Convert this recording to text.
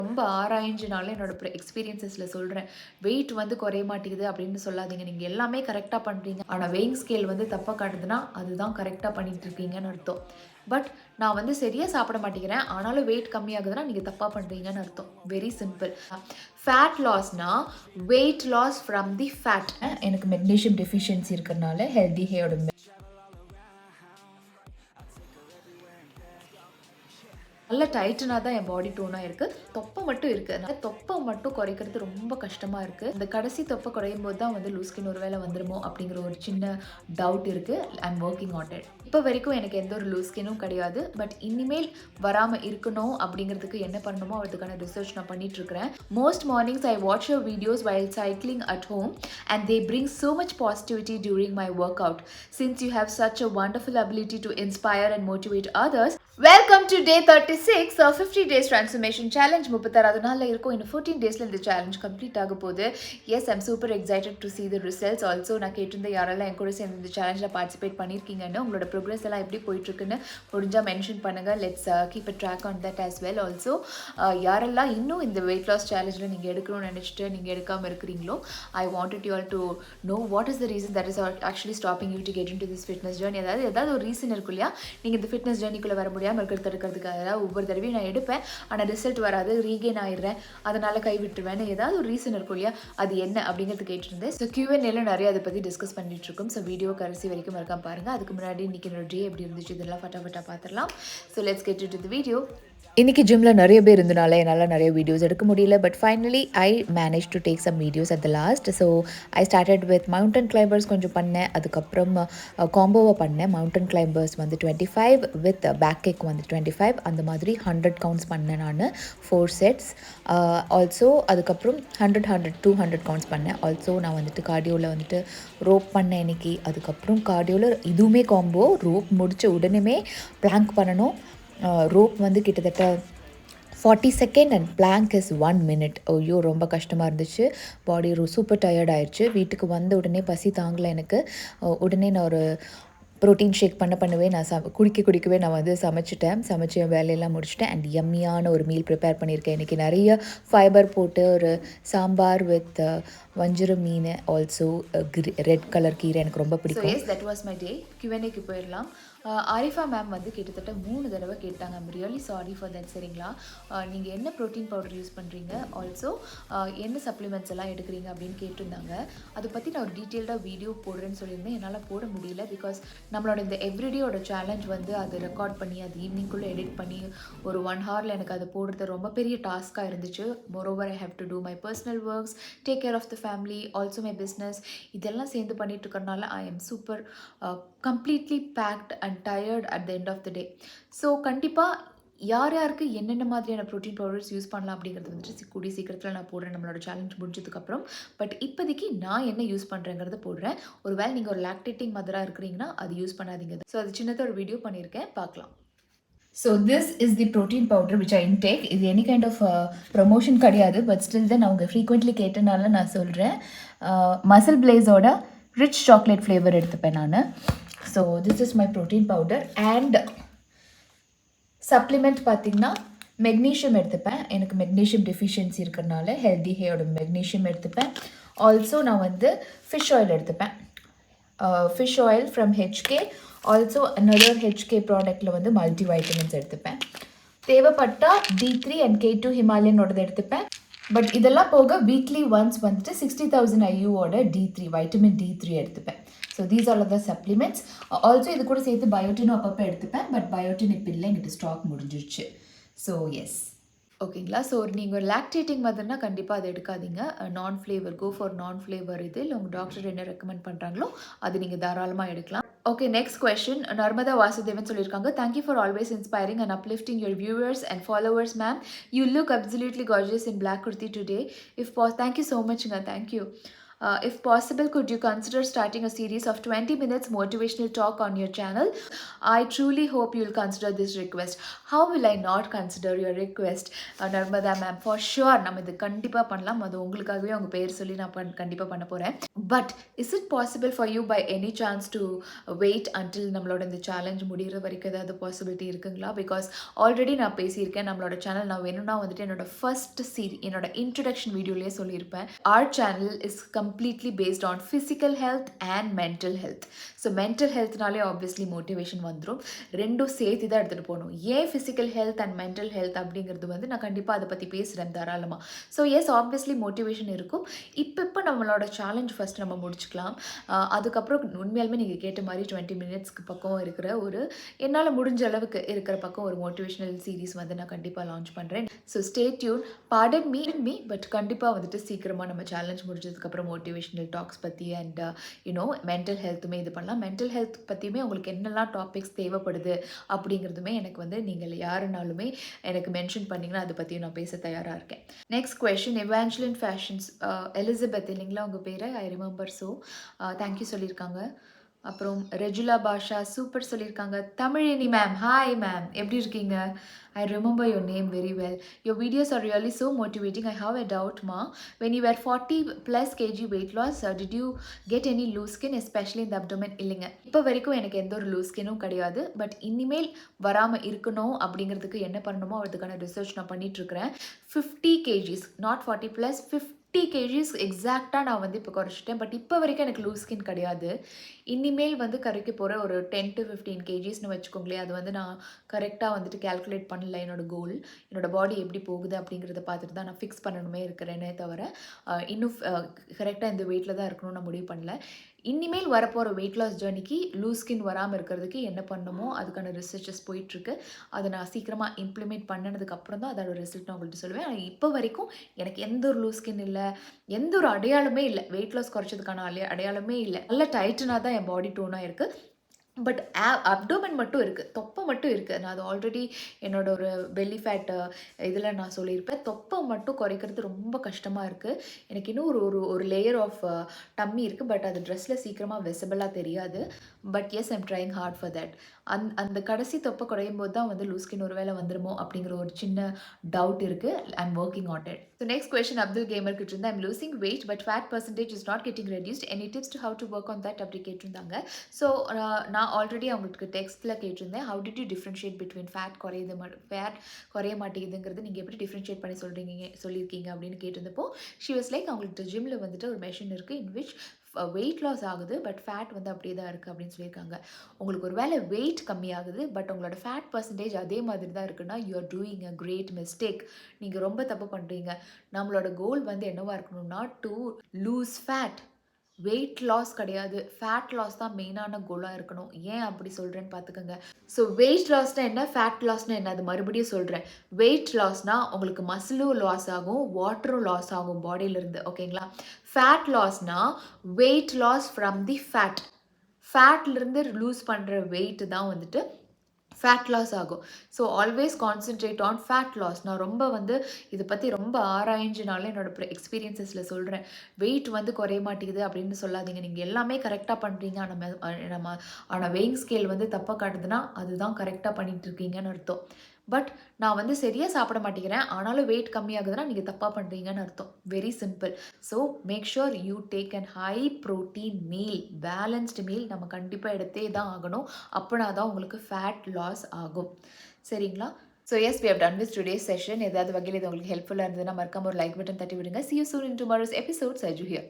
ரொம்ப ஆராய்ஞ்சினால என்னோட எக்ஸ்பீரியன்ஸஸ்ல சொல்கிறேன். வெயிட் வந்து குறைய மாட்டேங்குது அப்படின்னு சொல்லாதீங்க. நீங்கள் எல்லாமே கரெக்டாக பண்ணுறீங்க, ஆனால் வெயிங் ஸ்கேல் வந்து தப்பாக காட்டுதுன்னா அதுதான் கரெக்டாக பண்ணிட்டு இருக்கீங்கன்னு அர்த்தம். பட் நான் வந்து சரியாக சாப்பிட மாட்டேங்கிறேன் ஆனாலும் வெயிட் கம்மியாகுதுன்னா நீங்கள் தப்பாக பண்ணுறீங்கன்னு அர்த்தம். Very simple. ஃபேட் லாஸ்னா weight loss from the fat. எனக்கு மெக்னீஷியம் டெஃபிஷியன்சி இருக்கிறதுனால ஹெல்தி ஹேரோட நல்ல டைட்டனாக தான் என் பாடி டோனாக இருக்குது. தொப்பை மட்டும் இருக்குது. அதனால் தொப்பை மட்டும் குறைக்கிறது ரொம்ப கஷ்டமாக இருக்குது. இந்த கடைசி தொப்பை குறையும் போது தான் வந்து லூஸ் ஸ்கின் ஒரு வேளை வந்துருமோ அப்படிங்கிற ஒரு சின்ன டவுட் இருக்குது. I am working on it. இப்போ வரைக்கும் எனக்கு எந்த ஒரு லூஸ் ஸ்கின்னும் கிடையாது. பட் இனிமேல் வராமல் இருக்கணும் அப்படிங்கிறதுக்கு என்ன பண்ணணுமோ அதுக்கான ரிசர்ச் நான் பண்ணிகிட்ருக்கிறேன். Most mornings I watch your videos while cycling at home and they bring so much positivity during my workout. Since you have such a wonderful ability to inspire and motivate others, welcome to day 36 of 50 days transformation challenge. 36 நாள்ல இருக்கும். இன்னும் 14 டேஸ்ல இந்த challenge complete ஆக போகுது. Yes, I'm super excited to see the results. Also நான் கேட்டிருந்த யாரெல்லாம் என் கூட சேர்ந்து இந்த சேலஞ்சில் பார்ட்டிசிபேட் பண்ணியிருக்கீங்கன்னு, உங்களோட ப்ரோக்ரஸ் எல்லாம் எப்படி போயிட்டுருக்குன்னு முடிஞ்சால் மென்ஷன் பண்ணுங்கள். Let's keep a track on that as well. Also யாரெல்லாம் இன்னும் இந்த வெயிட் லாஸ் சேலஞ்சில் நீங்கள் எடுக்கணும்னு நினச்சிட்டு நீங்கள் எடுக்காமல் இருக்கிறீங்களோ, I wanted you all to know what is the reason that is actually stopping you to get in to this fitness journey. ஏதாவது ஒரு ரீசன் இருக்கும் இல்லையா, நீங்கள் இந்த ஃபிட்னஸ் ஜர்னிக்குள்ளே வர முடியாமல் இருக்கிறதுக்காக. ஒவ்வொரு தடவையும் நான் எடுப்பேன் ஆனால் ரிசல்ட் வராது, ரீகெயின் ஆயிடுறேன், அதனால் கைவிட்டுருவேன்னு ஏதாவது ஒரு ரீசன் இருக்கும் இல்லையா, அது என்ன அப்படிங்கிறது கேட்டிருந்தேன். ஸோ Q&Aல நிறைய அதை பற்றி டிஸ்கஸ் பண்ணிட்டு இருக்கோம். ஸோ வீடியோ கடைசி வரைக்கும் இருக்காம பாருங்கள். அதுக்கு முன்னாடி இன்றைக்கி என்னோட டே எப்படி இருந்துச்சு இதெல்லாம் ஃபட்டாஃபட்டாக பார்த்துடலாம். So let's get into the video. இன்றைக்கி ஜிம்மில் நிறைய பேர் இருந்தனால என்னால் நிறைய வீடியோஸ் எடுக்க முடியல. But finally I manage to take some videos at the last. So I started with mountain climbers கொஞ்சம் பண்ணேன். அதுக்கப்புறம் காம்போவை பண்ணேன். மவுண்டன் கிளைம்பர்ஸ் வந்து 25 வித் பேக் கிக் வந்து 25, அந்த மாதிரி 100 கவுண்ட்ஸ் பண்ணேன் நான், 4 செட்ஸ். ஆல்சோ அதுக்கப்புறம் 100 200 கவுண்ட்ஸ் பண்ணேன். ஆல்சோ நான் வந்துட்டு கார்டியோவில் வந்துட்டு ரோப் பண்ணேன் இன்றைக்கி. அதுக்கப்புறம் கார்டியோவில் இதுவுமே காம்போ, ரோப் முடித்த உடனே பிளாங்க் பண்ணணும். ரோப் வந்து கிட்டத்தட்ட 40 second and plank is 1 minute. ஐயோ ரொம்ப கஷ்டமாக இருந்துச்சு. பாடி சூப்பர் டயர்ட் ஆயிடுச்சு. வீட்டுக்கு வந்த உடனே பசி தாங்கலை எனக்கு. உடனே நான் ஒரு ப்ரோட்டீன் ஷேக் பண்ணவே நான் குடிக்கவே நான் வந்து சமைச்சு என் வேலையெல்லாம் முடிச்சிட்டேன். அண்ட் யம்மியான ஒரு மீல் ப்ரிப்பேர் பண்ணியிருக்கேன். இன்றைக்கி நிறைய ஃபைபர் போட்டு ஒரு சாம்பார் வித் வஞ்சரம் மீன், ஆல்சோ ரெட் கலர் கீரை எனக்கு ரொம்ப பிடிக்கும். Yes, that was my day. Q&Aக்கு போயிடலாம். ஆரிஃபா மேம் வந்து கிட்டத்தட்ட 3 தடவை கேட்டாங்க. I'm really sorry for that. சரிங்களா, நீங்கள் என்ன ப்ரோட்டீன் பவுடர் யூஸ் பண்ணுறீங்க, ஆல்சோ என்ன சப்ளிமெண்ட்ஸ் எல்லாம் எடுக்கிறீங்க அப்படின்னு கேட்டிருந்தாங்க. அதை பற்றி நான் ஒரு டீட்டெயில்டாக வீடியோ போடுறேன்னு சொல்லியிருந்தேன். என்னால் போட முடியல பிகாஸ் நம்மளோட இந்த எவ்ரிடேயோட சேலஞ்ச் வந்து அதை ரெக்கார்ட் பண்ணி அது ஈவினிங்குள்ளே எடிட் பண்ணி ஒரு 1 ஹவரில் எனக்கு அதை போடுறது ரொம்ப பெரிய டாஸ்க்காக இருந்துச்சு. Moreover I have to do my personal works, take care of the family, also my business. இதெல்லாம் சேர்ந்து பண்ணிட்டு இருக்கிறனால I am super completely packed and tired at the end of the day. So கண்டிப்பாக யாருக்கு என்னென்ன மாதிரியான ப்ரோட்டீன் பவுடர்ஸ் யூஸ் பண்ணலாம் அப்படிங்கிறது வந்துட்டு கூடிய சீக்கிரத்தில் நான் போடுறேன் நம்மளோட சேலஞ்ச் முடிஞ்சதுக்கப்புறம். பட் இப்போதைக்கு நான் என்ன யூஸ் பண்ணுறேங்கிறத போடுறேன். ஒரு வேளை நீங்கள் ஒரு லாக்டேட்டிங் மதராக இருக்கிறீங்கன்னா அது யூஸ் பண்ணாதீங்க. ஸோ அது சின்னதாக ஒரு வீடியோ பண்ணியிருக்கேன், பார்க்கலாம். So this is the protein powder which I intake. இது எனி கைண்ட் ஆஃப் ப்ரமோஷன் கிடையாது, பட் ஸ்டில் தான் அவங்க ஃப்ரீக்வெண்ட்லி கேட்டனால நான் சொல்கிறேன். மசில் பிளேஸோட ரிச் சாக்லேட் ஃப்ளேவர் எடுத்துப்பேன் நான். So this is my protein powder. And supplement பார்த்திங்கன்னா மெக்னீஷியம் எடுத்துப்பேன். எனக்கு மெக்னீஷியம் டெஃபிஷியன்சி இருக்கிறதுனால ஹெல்தி ஹேயோட மெக்னீஷியம் எடுத்துப்பேன். ஆல்சோ நான் வந்து ஃபிஷ் ஆயில் எடுத்துப்பேன். Fish oil from HK. Also another HK ப்ராடக்டில் வந்து மல்டி வைட்டமின்ஸ் எடுத்துப்பேன். தேவைப்பட்டால் D3 and K2 ஹிமாலயனோடது எடுத்துப்பேன். பட் இதெல்லாம் போக வீக்லி ஒன்ஸ் வந்துட்டு 60,000 IUவோட D3 வைட்டமின் D3 எடுத்துப்பேன். So these all R the supplements. Also இது கூட சேர்த்து பயோட்டினும் அப்பப்போ எடுத்துப்பேன். பட் பயோட்டின் இப்போ இல்லை, எங்கிட்ட ஸ்டாக் முடிஞ்சிருச்சு. ஸோ எஸ், ஓகேங்களா. ஸோ நீங்கள் லாக்டேட்டிங் மதர்னா கண்டிப்பாக அதை எடுக்காதீங்க. நான் ஃப்ளேவர், கோ ஃபார் நான் ஃப்ளேவர். இது இல்லை உங்கள் டாக்டர் என்ன ரெக்கமெண்ட் பண்ணுறாங்களோ அது நீங்கள் தாராளமாக எடுக்கலாம். Okay, next question. Narmada Vasudevan சொல்லியிருக்காங்க, thank you for always inspiring and uplifting your viewers and followers, ma'am. You look absolutely gorgeous in black kurti today. Thank you so much, thank you. If possible, could you consider starting a series of 20 minutes motivational talk on your channel? I truly hope you'll consider this request. How will I not consider your request? Narmada ma'am, for sure நம்ம இது கண்டிப்பாக பண்ணலாம். அது உங்களுக்காகவே உங்கள் பேர் சொல்லி நான் கண்டிப்பாக பண்ண போகிறேன். But is it possible for you by any chance to wait until நம்மளோட இந்த சேலஞ்ச் முடிகிற வரைக்கும் ஏதாவது பாசிபிலிட்டி இருக்குங்களா? பிகாஸ் ஆல்ரெடி நான் பேசியிருக்கேன் நம்மளோட சேனல் நான் வேணும்னா வந்துட்டு என்னோட இன்ட்ரடக்ஷன் வீடியோலேயே சொல்லியிருப்பேன். our channel is completely based on physical health and mental health. So mental ஹெல்த்னாலே ஆப்வியஸ்லி மோட்டிவேஷன் வந்துடும். ரெண்டும் சேர்த்து தான் எடுத்துகிட்டு போகணும். ஏன் physical health and mental health அப்படிங்கிறது வந்து நான் கண்டிப்பாக அதை பற்றி பேசுகிறேன் தாராளமாக. ஸோ எஸ், ஆப்வியஸ்லி மோட்டிவேஷன் இருக்கும். இப்போ நம்மளோட சேலஞ்ச் ஃபஸ்ட் நம்ம முடிச்சுக்கலாம். அதுக்கப்புறம் உண்மையாலுமே நீங்கள் கேட்ட மாதிரி 20 மினிட்ஸ்க்கு பக்கம் இருக்கிற ஒரு என்னால் முடிஞ்ச அளவுக்கு இருக்கிற பக்கம் ஒரு மோட்டிவேஷனல் சீரீஸ் வந்து நான் கண்டிப்பாக லான்ச் பண்ணுறேன். So stay tune. Pardon me but கண்டிப்பாக வந்துட்டு சீக்கிரமாக நம்ம சேலஞ்ச் முடிஞ்சதுக்கப்புறம் மோட்டிவேஷனல் டாக்ஸ் பற்றி அண்ட் மென்டல் ஹெல்த்துமே இது பண்ணலாம். மென்டல் ஹெல்த் பற்றியுமே உங்களுக்கு என்னெல்லாம் டாபிக்ஸ் தேவைப்படுது அப்படிங்கிறதுமே எனக்கு வந்து நீங்கள் யாருனாலுமே எனக்கு மென்ஷன் பண்ணிங்கன்னா அதை பற்றியும் நான் பேச தயாராக இருக்கேன். Next question, Evangeline fashions Elizabeth இல்லைங்களா உங்கள் பேர்? I remember. ஸோ தேங்க்யூ சொல்லியிருக்காங்க. அப்புறம் ரெஜுலா பாஷா சூப்பர் சொல்லியிருக்காங்க. தமிழினி மேம், ஹாய் மேம், எப்படி இருக்கீங்க? I remember your name very well. Your videos are really so motivating. I have a doubt, ma. When you were 40 plus kg weight loss, did you get any loose skin, especially in the abdomen? இல்லைங்க, இப்போ வரைக்கும் எனக்கு எந்த ஒரு loose ஸ்கினும் கிடையாது. But இனிமேல் வராமல் இருக்கணும் அப்படிங்கிறதுக்கு என்ன பண்ணணுமோ அதுக்கான ரிசர்ச் நான் பண்ணிகிட்ருக்கிறேன். 50 kgs, நாட் 40 +, 50 kgs எக்ஸாக்டாக நான் வந்து இப்போ குறைச்சிட்டேன். பட் இப்போ வரைக்கும் எனக்கு லூஸ் ஸ்கின் கிடையாது. இனிமேல் வந்து கரைக்க போகிற ஒரு 10 to 15 kgsன்னு வச்சுக்கோங்களேன். அது வந்து நான் கரெக்டாக வந்துட்டு கேல்குலேட் பண்ணல. என்னோடய கோல், என்னோடய பாடி எப்படி போகுது அப்படிங்கிறத பார்த்துட்டு தான் நான் ஃபிக்ஸ் பண்ணணுமே இருக்கிறேனே தவிர இன்னும் கரெக்டாக இந்த வெயிட்டில் தான் இருக்கணும்னு நான் முடிவு பண்ணல. இனிமேல் வரப்போகிற வெயிட் லாஸ் ஜேர்னிக்கு லூஸ் ஸ்கின் வராமல் இருக்கிறதுக்கு என்ன பண்ணணுமோ அதுக்கான ரிசர்ச்சஸ் போயிட்டுருக்கு. அதை நான் சீக்கிரமாக இம்ப்ளிமெண்ட் பண்ணினதுக்கப்புறம் தான் அதோட ரிசல்ட் நான் உங்கள்கிட்ட சொல்லுவேன். ஆனால் இப்போ வரைக்கும் எனக்கு எந்த ஒரு லூஸ் ஸ்கின் இல்லை, எந்த ஒரு அடையாளமே இல்லை. வெயிட் லாஸ் குறைச்சதுக்கான அடையாளமே இல்லை. நல்ல டைட்டனாக தான் என் பாடி டோனாக இருக்குது. பட் அப்டோமன் மட்டும் இருக்குது, தொப்பை மட்டும் இருக்குது. நான் அது ஆல்ரெடி என்னோட ஒரு பெல்லி ஃபேட் இதில் நான் சொல்லியிருப்பேன். தொப்பை மட்டும் குறைக்கிறது ரொம்ப கஷ்டமாக இருக்குது. எனக்கு இன்னும் ஒரு லேயர் ஆஃப் டம்மி இருக்குது. பட் அது ட்ரெஸ்ஸில் சீக்கிரமாக விசிபிளாக தெரியாது. But yes, I'm trying hard for that. அந்த கடைசி தொப்பை குறையும் போது தான் வந்து லூஸ் ஸ்கின் ஒரு வேளை வந்துடுமோ அப்படிங்கிற ஒரு சின்ன டவுட் இருக்குது. I'm working on it. So next question Abdul Qamar கிட்ட I'm losing weight but fat percentage is not getting reduced. Any tips to how to work on that அப்படி கேட்டிருந்தாங்க. ஸோ நான் ஆல்ரெடி அவங்களுக்கு டெக்ஸ்ட்டில் கேட்டிருந்தேன், how did you differentiate between fat குறைய மாட்டேங்குதுங்கிறது நீங்கள் எப்படி டிஃப்ரென்ஷியேட் பண்ணி சொல்லியிருக்கீங்க அப்படின்னு கேட்டிருந்தப்போ ஷி வாஸ் லைக், அவங்களுக்கு ஜிம்மில் வந்துட்டு ஒரு மெஷின் இருக்குது இன் விச் வெயிட் லாஸ் ஆகுது பட் ஃபேட் வந்து அப்படியே தான் இருக்குது அப்படின்னு சொல்லியிருக்காங்க. உங்களுக்கு ஒரு வேளை வெயிட் கம்மியாகுது பட் உங்களோட ஃபேட் பர்சன்டேஜ் அதே மாதிரி தான் இருக்குன்னா you are doing a great mistake. நீங்கள் ரொம்ப தப்பு பண்ணுறீங்க. நம்மளோட கோல் வந்து என்னவாக இருக்கணும்னா to lose fat, weight loss கிடையாது. ஃபேட் லாஸ் தான் மெயினான கோலாக இருக்கணும். ஏன் அப்படி சொல்கிறேன்னு பார்த்துக்கோங்க. ஸோ வெயிட் லாஸ்னால் என்ன, ஃபேட் லாஸ்னால் என்ன, அது மறுபடியும் சொல்கிறேன். வெயிட் லாஸ்னால் உங்களுக்கு மசிலும் லாஸ் ஆகும், வாட்டரும் லாஸ் ஆகும் பாடியிலேருந்து, ஓகேங்களா. ஃபேட் லாஸ்னால் weight loss from the fat. ஃபேட்லேருந்து லூஸ் பண்ணுற வெயிட் தான் வந்துட்டு ஃபேட் லாஸ் ஆகும். So always concentrate on fat loss. நான் ரொம்ப வந்து இதை பற்றி ரொம்ப ஆராய்ஞ்சினால என்னோட எக்ஸ்பீரியன்ஸஸில் சொல்கிறேன். வெயிட் வந்து குறைய மாட்டேங்குது அப்படின்னு சொல்லாதீங்க. நீங்கள் எல்லாமே கரெக்டாக பண்ணுறீங்க. ஆனால் வெயிங் ஸ்கேல் வந்து தப்பாக காட்டுதுன்னா அதுதான் கரெக்டாக பண்ணிகிட்ருக்கீங்கன்னு அர்த்தம். பட் நான் வந்து சரியாக சாப்பிட மாட்டேங்கிறேன் ஆனாலும் வெயிட் கம்மியாகுதுன்னா நீங்கள் தப்பாக பண்ணுறீங்கன்னு அர்த்தம். Very simple. So make sure you take an high protein meal, balanced meal நம்ம கண்டிப்பாக எடுத்தே தான் ஆகணும். அப்படின்னா தான் உங்களுக்கு ஃபேட் லாஸ் ஆகும். சரிங்களா? So yes, we have done with today's session. ஏதாவது வகையில் இது உங்களுக்கு ஹெல்ப்ஃபுல்லாக இருந்ததுன்னா மறக்காம ஒரு லைக் பட்டன் தட்டி விடுங்க. See you soon in tomorrow's episode. Saju here.